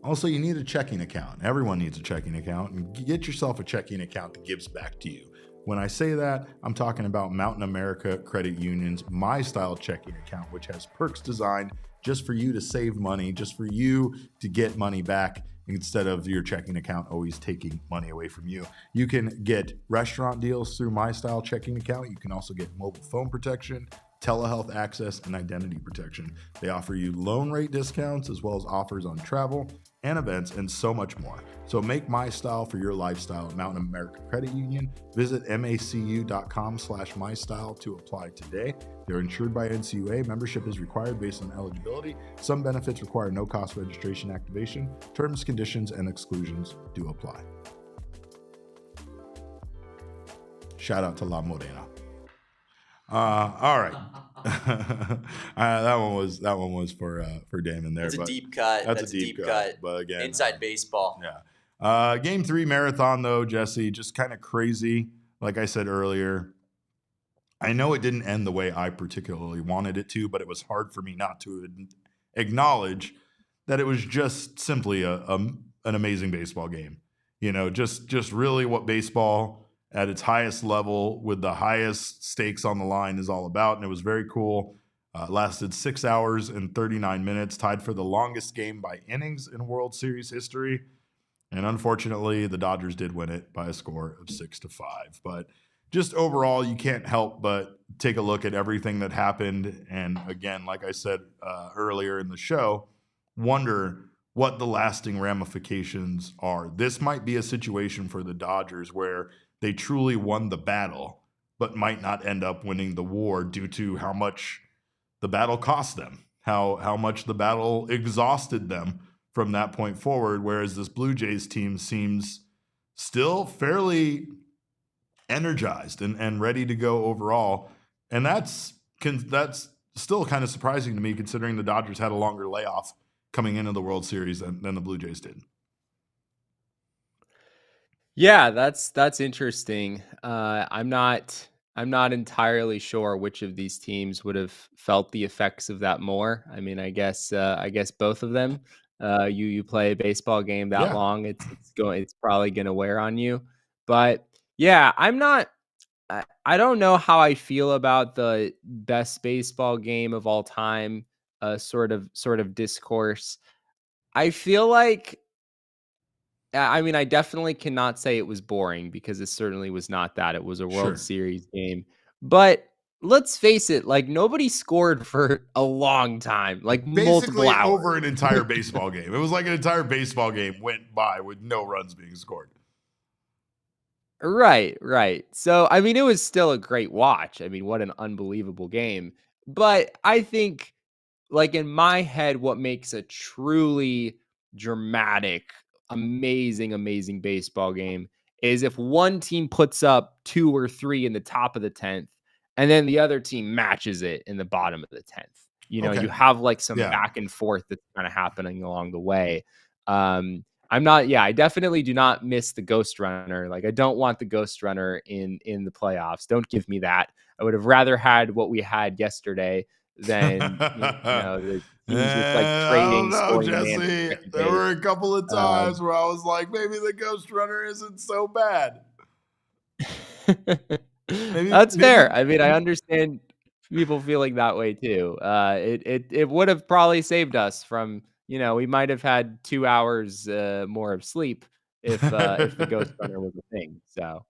Also, you need a checking account. Everyone needs a checking account, and get yourself a checking account that gives back to you. When I say that, I'm talking about Mountain America Credit Union's My Style checking account, which has perks designed just for you to save money, just for you to get money back instead of your checking account always taking money away from you. You can get restaurant deals through My Style checking account. You can also get mobile phone protection, telehealth access, and identity protection. They offer you loan rate discounts as well as offers on travel and events and so much more. So make My Style for your lifestyle at Mountain America Credit Union. Visit macu.com/mystyle to apply today. They're insured by NCUA. Membership is required based on eligibility. Some benefits require no cost registration activation. Terms, conditions, and exclusions do apply. Shout out to La Morena. All right. that one was for Damon there. That's a deep cut. That's a deep cut. But again, inside baseball. Yeah. Game 3 marathon though, Jesse, just kind of crazy. Like I said earlier, I know it didn't end the way I particularly wanted it to, but it was hard for me not to acknowledge that it was just simply an amazing baseball game. You know, just really what baseball at its highest level with the highest stakes on the line is all about. And it was very cool. Lasted 6 hours and 39 minutes, tied for the longest game by innings in World Series history. And unfortunately, the Dodgers did win it by a score of 6-5. But just overall, you can't help but take a look at everything that happened. And again, like I said earlier in the show, wonder what the lasting ramifications are. This might be a situation for the Dodgers where they truly won the battle, but might not end up winning the war due to how much the battle cost them, how much the battle exhausted them from that point forward. Whereas this Blue Jays team seems still fairly energized and ready to go overall. And that's still kind of surprising to me, considering the Dodgers had a longer layoff coming into the World Series than the Blue Jays did. Yeah, that's interesting. I'm not entirely sure which of these teams would have felt the effects of that more. I mean, I guess both of them. You play a baseball game that long, it's probably going to wear on you. But yeah, I don't know how I feel about the best baseball game of all time sort of discourse. I feel like, I mean, I definitely cannot say it was boring, because it certainly was not that. It was a World Series game. But let's face it, like, nobody scored for a long time, like multiple Basically hours. over an entire baseball game. It was like an entire baseball game went by with no runs being scored. Right. So, I mean, it was still a great watch. I mean, what an unbelievable game. But I think, like, in my head, what makes a truly dramatic, amazing baseball game is if one team puts up 2 or 3 in the top of the 10th, and then the other team matches it in the bottom of the 10th. You know, you have like some back and forth that's kind of happening along the way. I definitely do not miss the Ghost Runner. Like, I don't want the Ghost Runner in the playoffs. Don't give me that. I would have rather had what we had yesterday than the teams just like trading. I don't know, Jesse. There were a couple of times where I was like, maybe the Ghost Runner isn't so bad. That's fair. I mean, I understand people feeling that way too. It would have probably saved us from, we might have had 2 hours more of sleep if the Ghost Runner was a thing. So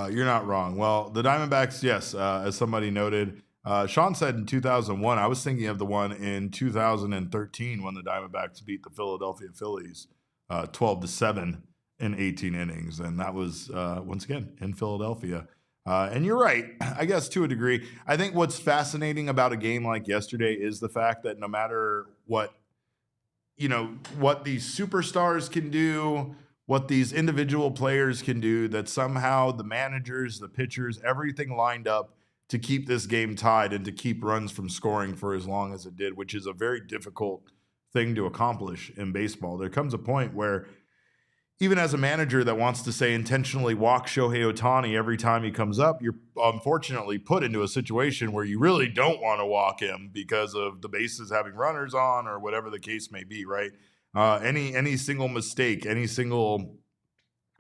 you're not wrong. Well, the Diamondbacks, yes, as somebody noted, Sean said in 2001. I was thinking of the one in 2013 when the Diamondbacks beat the Philadelphia Phillies 12-7 in 18 innings, and that was once again in Philadelphia. And you're right, I guess, to a degree. I think what's fascinating about a game like yesterday is the fact that no matter what these superstars can do, what these individual players can do, that somehow the managers, the pitchers, everything lined up to keep this game tied and to keep runs from scoring for as long as it did, which is a very difficult thing to accomplish in baseball. There comes a point where even as a manager that wants to, say, intentionally walk Shohei Ohtani every time he comes up, you're unfortunately put into a situation where you really don't want to walk him because of the bases having runners on or whatever the case may be, right? Any single mistake, any single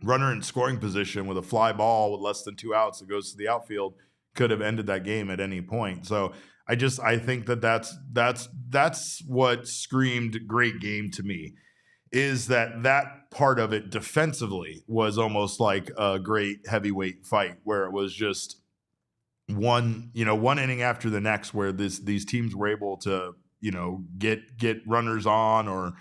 runner in scoring position with a fly ball with less than 2 outs that goes to the outfield could have ended that game at any point. So I think that's what screamed great game to me, is that part of it defensively was almost like a great heavyweight fight where it was just one inning after the next where these teams were able to, get runners on or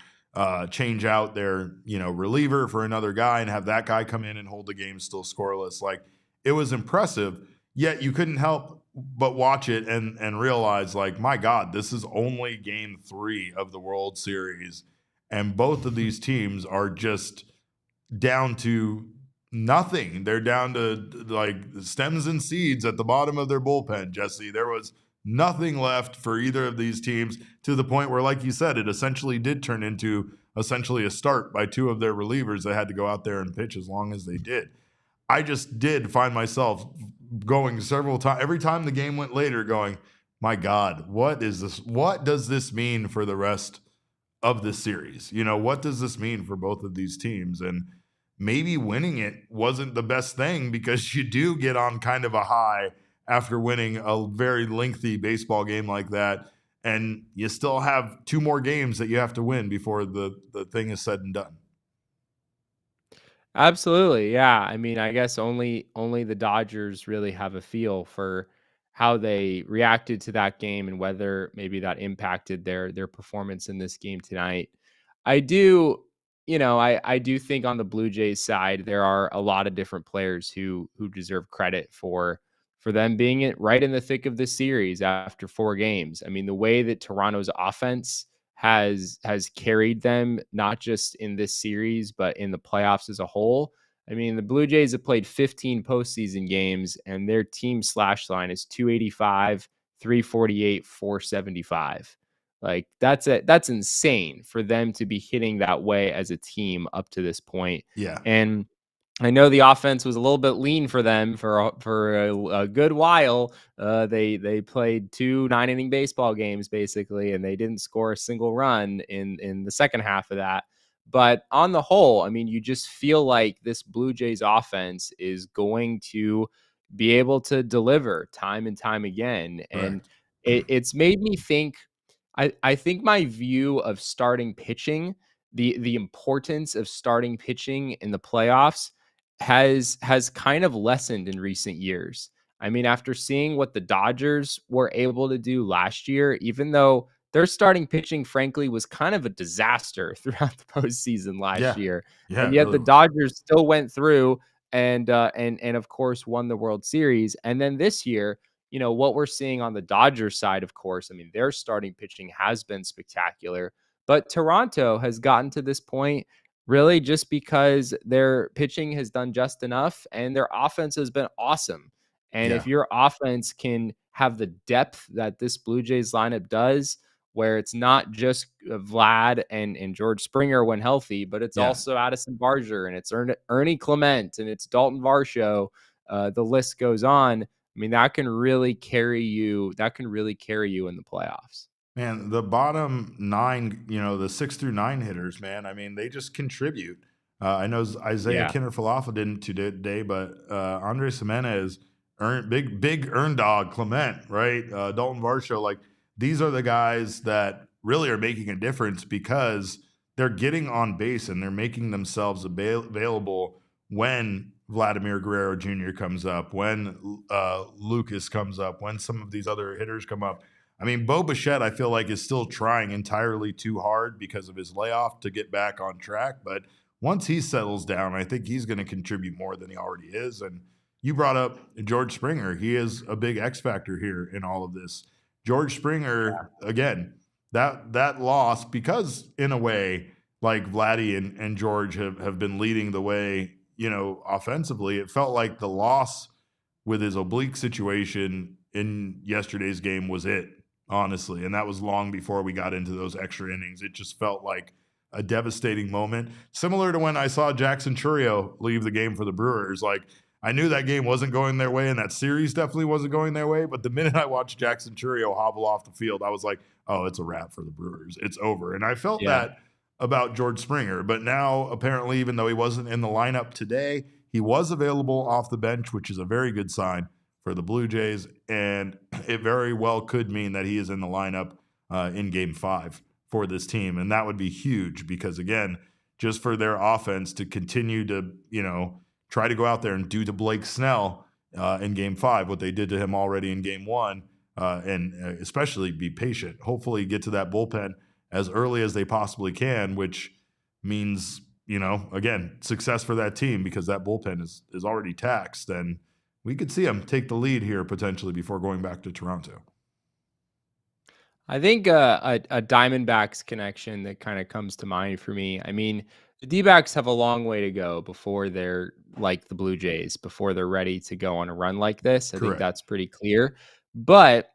change out their, reliever for another guy and have that guy come in and hold the game still scoreless. Like, it was impressive, yet you couldn't help but watch it and realize, like, my God, this is only game 3 of the World Series. And both of these teams are just down to nothing. They're down to like stems and seeds at the bottom of their bullpen, Jesse. There was nothing left for either of these teams, to the point where, like you said, it essentially did turn into essentially a start by 2 of their relievers that had to go out there and pitch as long as they did. I just did find myself going several times, every time the game went later, going, my God, what is this? What does this mean for the rest of this series? What does this mean for both of these teams? And maybe winning it wasn't the best thing, because you do get on kind of a high after winning a very lengthy baseball game like that, and you still have 2 more games that you have to win before the thing is said and done. absolutely, yeah. I mean, I guess only the Dodgers really have a feel for how they reacted to that game and whether maybe that impacted their performance in this game tonight. I do, I do think on the Blue Jays side there are a lot of different players who deserve credit for for them being right in the thick of the series after 4 games. I mean, the way that Toronto's offense has carried them, not just in this series, but in the playoffs as a whole. I mean, the Blue Jays have played 15 postseason games, and their team slash line is 285, 348, 475. Like that's insane for them to be hitting that way as a team up to this point. Yeah. And I know the offense was a little bit lean for them for a good while. They played 2 9-inning baseball games basically, and they didn't score a single run in the second half of that. But on the whole, I mean, you just feel like this Blue Jays offense is going to be able to deliver time and time again, and Correct. it's made me think. I think my view of starting pitching, the importance of starting pitching in the playoffs has kind of lessened in recent years. I mean, after seeing what the Dodgers were able to do last year, even though their starting pitching, frankly, was kind of a disaster throughout the postseason last Yeah. year, Yeah, and it yet really the was. Dodgers still went through and of course won the World Series. And then this year, what we're seeing on the Dodgers side, of course, I mean, their starting pitching has been spectacular, but Toronto has gotten to this point really just because their pitching has done just enough and their offense has been awesome. And Yeah. if your offense can have the depth that this Blue Jays lineup does, where it's not just Vlad and George Springer when healthy, but it's Yeah. also Addison Barger and it's Ernie Clement and it's Dalton Varsho. The list goes on. I mean, that can really carry you. That can really carry you in the playoffs. Man, the bottom 9, the 6 through 9 hitters, man, I mean, they just contribute. I know Isaiah Yeah. Kinner Falafel didn't today, but Andres Jimenez, big earn dog, Clement, right? Dalton Varsho, like these are the guys that really are making a difference because they're getting on base and they're making themselves available when Vladimir Guerrero Jr. comes up, when Lucas comes up, when some of these other hitters come up. I mean, Bo Bichette, I feel like, is still trying entirely too hard because of his layoff to get back on track. But once he settles down, I think he's going to contribute more than he already is. And you brought up George Springer. He is a big X factor here in all of this. George Springer, again, that loss, because in a way, like Vladdy and George have been leading the way, offensively, it felt like the loss with his oblique situation in yesterday's game was it, honestly. And that was long before we got into those extra innings. It just felt like a devastating moment, similar to when I saw Jackson Chourio leave the game for the Brewers. Like, I knew that game wasn't going their way, and that series definitely wasn't going their way. But the minute I watched Jackson Chourio hobble off the field, I was like, oh, it's a wrap for the Brewers. It's over. And I felt that about George Springer. But now, apparently, even though he wasn't in the lineup today, he was available off the bench, which is a very good sign for the Blue Jays. And it very well could mean that he is in the lineup in Game 5 for this team. And that would be huge because, again, just for their offense to continue to, try to go out there and do to Blake Snell in Game 5 what they did to him already in Game 1, and especially be patient. Hopefully get to that bullpen as early as they possibly can, which means, again, success for that team because that bullpen is already taxed. And we could see them take the lead here potentially before going back to Toronto. I think a Diamondbacks connection that kind of comes to mind for me. I mean, the Dbacks have a long way to go before they're like the Blue Jays, before they're ready to go on a run like this. I think Correct. that's pretty clear. But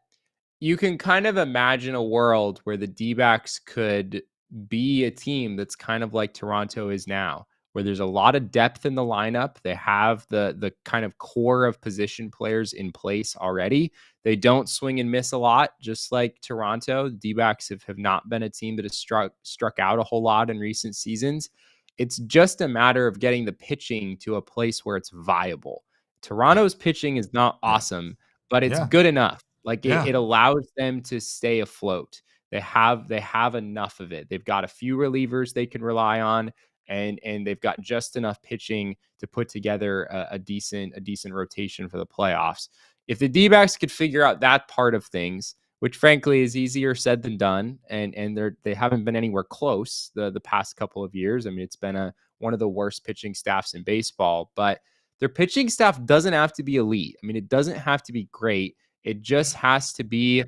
you can kind of imagine a world where the D-backs could be a team that's kind of like Toronto is now, where there's a lot of depth in the lineup. They have the kind of core of position players in place already. They don't swing and miss a lot, just like Toronto. The D-backs have not been a team that has struck out a whole lot in recent seasons. It's just a matter of getting the pitching to a place where it's viable. Toronto's pitching is not awesome, but it's good enough. Like it allows them to stay afloat. They have enough of it. They've got a few relievers they can rely on, and they've got just enough pitching to put together a decent rotation for the playoffs. If the D-backs could figure out that part of things, which frankly is easier said than done, and they haven't been anywhere close the past couple of years. I mean, it's been one of the worst pitching staffs in baseball, but their pitching staff doesn't have to be elite. I mean, it doesn't have to be great. It just has to be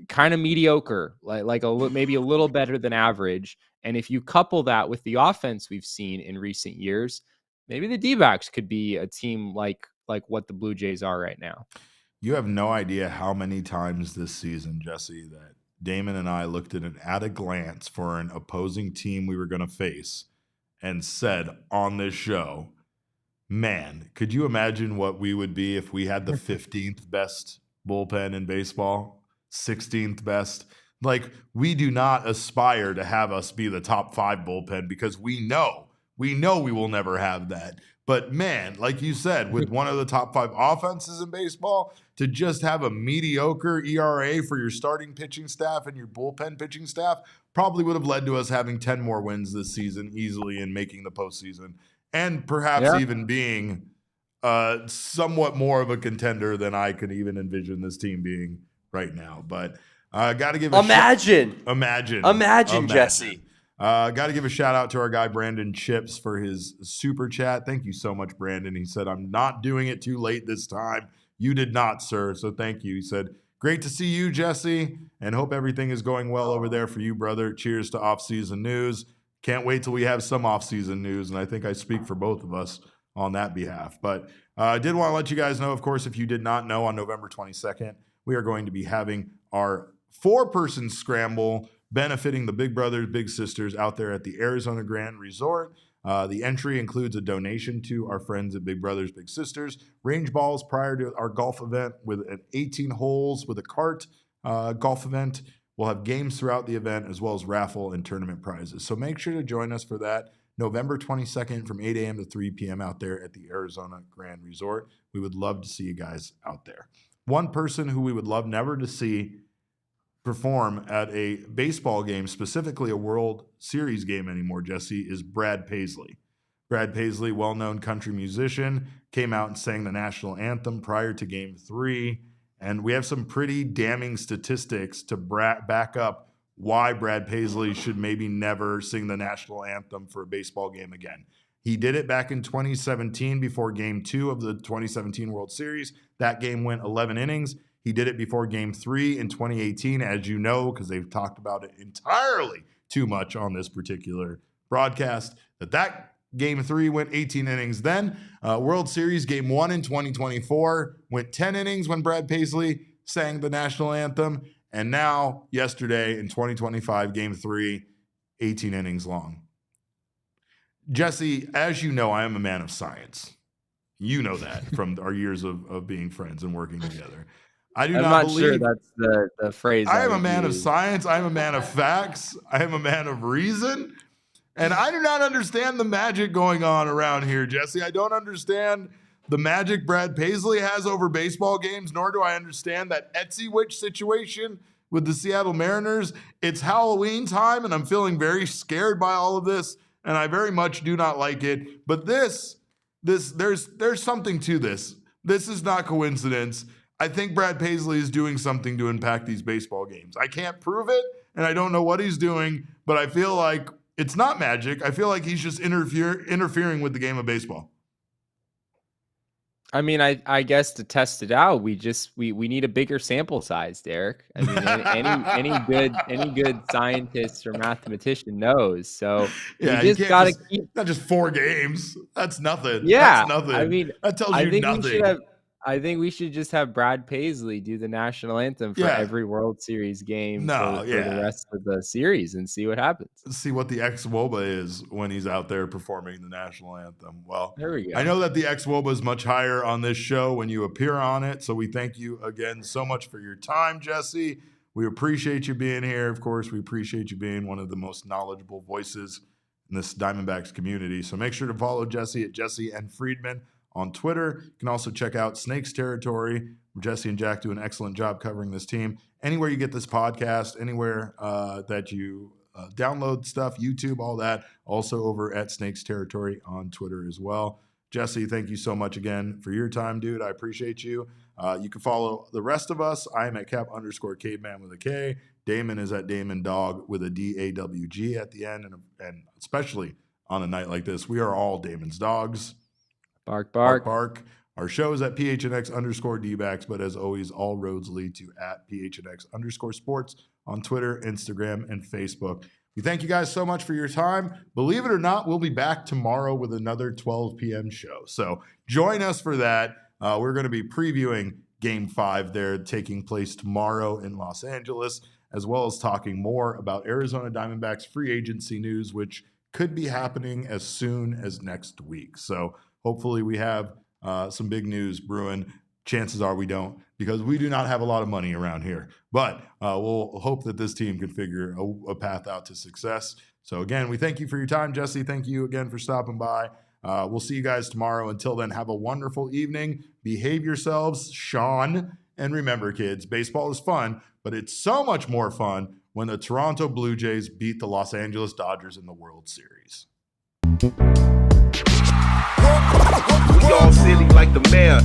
kind of mediocre, maybe a little better than average. And if you couple that with the offense we've seen in recent years, maybe the Dbacks could be a team like what the Blue Jays are right now. You have no idea how many times this season, Jesse, that Damon and I looked at a glance for an opposing team we were going to face and said on this show, man, could you imagine what we would be if we had the 15th best bullpen in baseball, 16th best? Like, we do not aspire to have us be the top 5 bullpen because we know we will never have that. But man, like you said, with one of the top 5 offenses in baseball, to just have a mediocre ERA for your starting pitching staff and your bullpen pitching staff probably would have led to us having 10 more wins this season easily and making the postseason, and perhaps even being somewhat more of a contender than I could even envision this team being right now. But got to give imagine, Jesse. Got to give a shout out to our guy Brandon Chips for his super chat. Thank you so much, Brandon. He said, I'm not doing it too late this time. You did not, sir. So thank you. He said, great to see you, Jesse, and hope everything is going well over there for you, brother. Cheers to off-season news. Can't wait till we have some off-season news, and I think I speak for both of us on that behalf. But I did want to let you guys know, of course, if you did not know, on November 22nd, we are going to be having our 4-person scramble benefiting the Big Brothers, Big Sisters out there at the Arizona Grand Resort. The entry includes a donation to our friends at Big Brothers, Big Sisters. Range balls prior to our golf event with an 18 holes with a cart golf event. We'll have games throughout the event as well as raffle and tournament prizes. So make sure to join us for that November 22nd from 8 a.m. to 3 p.m. out there at the Arizona Grand Resort. We would love to see you guys out there. One person who we would love never to see perform at a baseball game, specifically a World Series game anymore, Jesse, is Brad Paisley. Brad Paisley, well-known country musician, came out and sang the national anthem prior to Game 3, and we have some pretty damning statistics to back up why Brad Paisley should maybe never sing the national anthem for a baseball game again. He did it back in 2017 before Game 2 of the 2017 World Series. That game went 11 innings. He did it before Game 3 in 2018, as you know, because they've talked about it entirely too much on this particular broadcast, that Game 3 went 18 innings. Then World Series Game 1 in 2024 went 10 innings when Brad Paisley sang the national anthem. And now, yesterday in 2025, Game 3, 18 innings long. Jesse, as you know, I am a man of science. You know that from our years of being friends and working together. I'm not sure that's the phrase. I am a man of science. I am a man of facts. I am a man of reason. And I do not understand the magic going on around here, Jesse. I don't understand the magic Brad Paisley has over baseball games, nor do I understand that Etsy Witch situation with the Seattle Mariners. It's Halloween time, and I'm feeling very scared by all of this, and I very much do not like it. But there's something to this. This is not coincidence. I think Brad Paisley is doing something to impact these baseball games. I can't prove it, and I don't know what he's doing, but I feel like it's not magic. I feel like he's just interfering with the game of baseball. I mean, I guess to test it out, we need a bigger sample size, Derek. I mean, any good scientist or mathematician knows. So yeah, you just gotta keep not just 4 games. That's nothing. Yeah, that's nothing. I mean, that tells you nothing. I think we should just have Brad Paisley do the national anthem for every World Series game for the rest of the series and see what happens. See what the ex-WOBA is when he's out there performing the national anthem. Well, there we go. I know that the ex-WOBA is much higher on this show when you appear on it, so we thank you again so much for your time, Jesse. We appreciate you being here. Of course, we appreciate you being one of the most knowledgeable voices in this Diamondbacks community. So make sure to follow Jesse at Jesse and Friedman on Twitter. You can also check out Snakes Territory. Jesse and Jack do an excellent job covering this team. Anywhere you get this podcast, anywhere that you download stuff, YouTube, all that, also over at Snakes Territory on Twitter as well. Jesse, thank you so much again for your time, dude. I appreciate you. You can follow the rest of us. I am at Cap_Caveman with a K. Damon is at Damon Dog with a DAWG at the end. And especially on a night like this, we are all Damon's dogs. Bark, Bark, bark. bark. Our show is at PHNX_Dbacks, but as always, all roads lead to at PHNX_sports on Twitter, Instagram, and Facebook. We thank you guys so much for your time. Believe it or not, we'll be back tomorrow with another 12 p.m. show. So join us for that. We're going to be previewing Game 5 there taking place tomorrow in Los Angeles, as well as talking more about Arizona Diamondbacks free agency news, which could be happening as soon as next week. So hopefully we have some big news brewing. Chances are we don't, because we do not have a lot of money around here. But we'll hope that this team can figure a path out to success. So again, we thank you for your time, Jesse. Thank you again for stopping by. We'll see you guys tomorrow. Until then, have a wonderful evening. Behave yourselves, Sean. And remember, kids, baseball is fun, but it's so much more fun when the Toronto Blue Jays beat the Los Angeles Dodgers in the World Series. We all silly like the mayor.